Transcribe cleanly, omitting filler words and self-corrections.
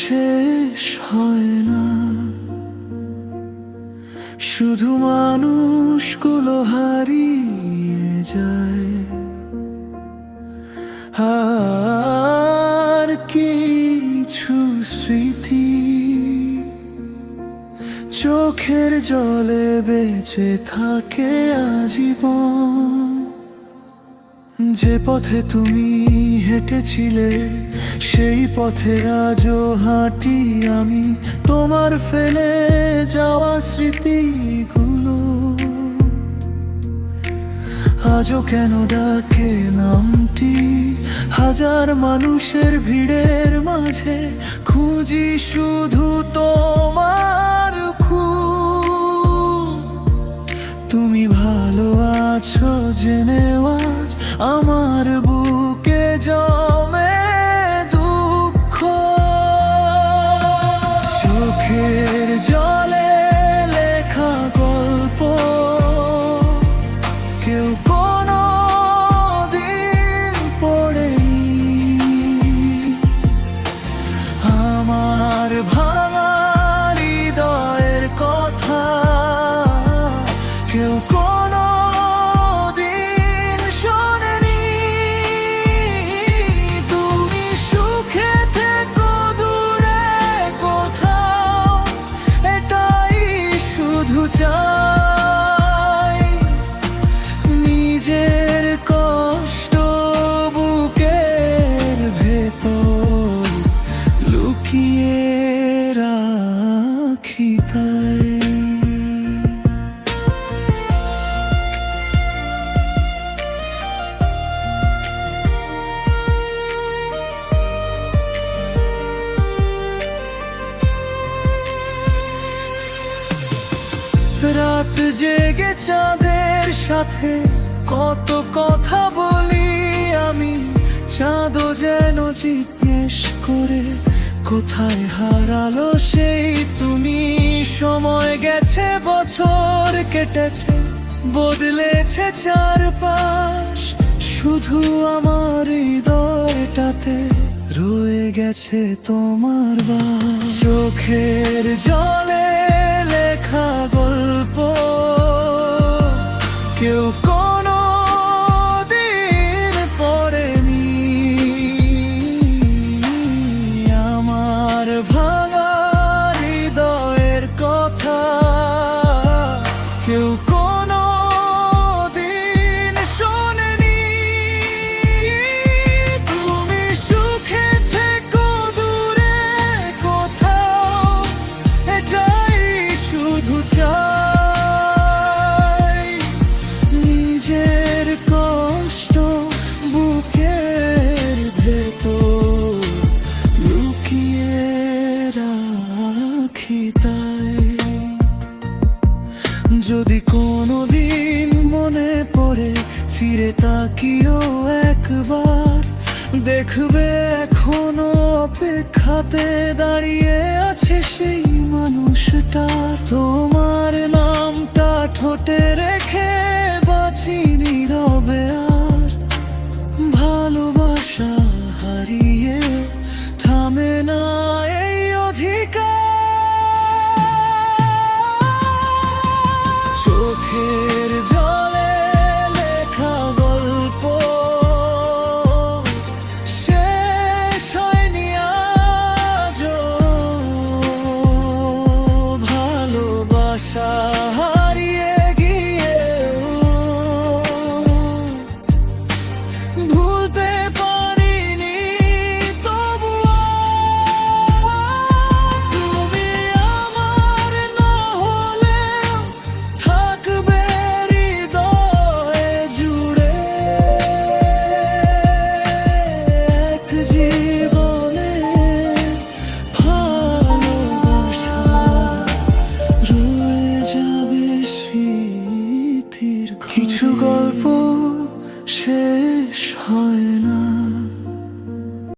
শেষ হয় না, শুধু মানুষগুলো হারিয়ে যায়। আর কিছু স্মৃতি চোখের জলে বেঁচে থাকে আজীবন। যে পথে তুমি হেঁটেছিলে সেই পথে আজও হাঁটি আমি, তোমার ফেলে যাওয়া স্মৃতিগুলো আজও কেন ডাকে নামটি। হাজার মানুষের ভিড়ের মাঝে খুঁজি শুধু তোমার খুব। তুমি ভালো আছো জেনেও আজ আমার বুকে জমে দুঃখ। চোখের জলে লেখা গল্প কেউ কোনো দিন পড়েনি। আমার ভাঙা হৃদয়ের কথা কেউ কোনো দিন শোনেনি। তুমি সুখে থেকো দূরে কোথাও, এটাই শুধু চাই। নিজের কষ্ট বুকের ভেতর লুকিয়ে রাখি তাই। রাত জেগে চাঁদের সাথে কত কথা বলি আমি, চাঁদও যেন জিজ্ঞেস করে কোথায় হারালো সেই তুমি। সময় গেছে বছর কেটেছে বদলেছে চারপাশ, শুধু আমার হৃদয়টাতে রয়ে গেছে তোমার বাস। চোখের জলে লেখা গল্প কেউ কোনো দিন পড়েনি। আমার ভাঙা হৃদয়ের কথা কেউ কোনো দিন শোনেনি। তুমি সুখে থেকো দূরে কোথাও, এটাই শুধু চাই। নিজের কষ্ট বুকের ভেতর লুকিয়ে রাখি তাই। যদি কোনোদিন মনে পড়ে ফিরে তাকিও একবার, দেখবে এখনো অপেক্ষাতে দাঁড়িয়ে আছে সেই মানুষটা। তোমার নামটা ঠোঁটে রেখে বাঁচি নীরবে আর, ভালোবাসা হারিয়ে থামে না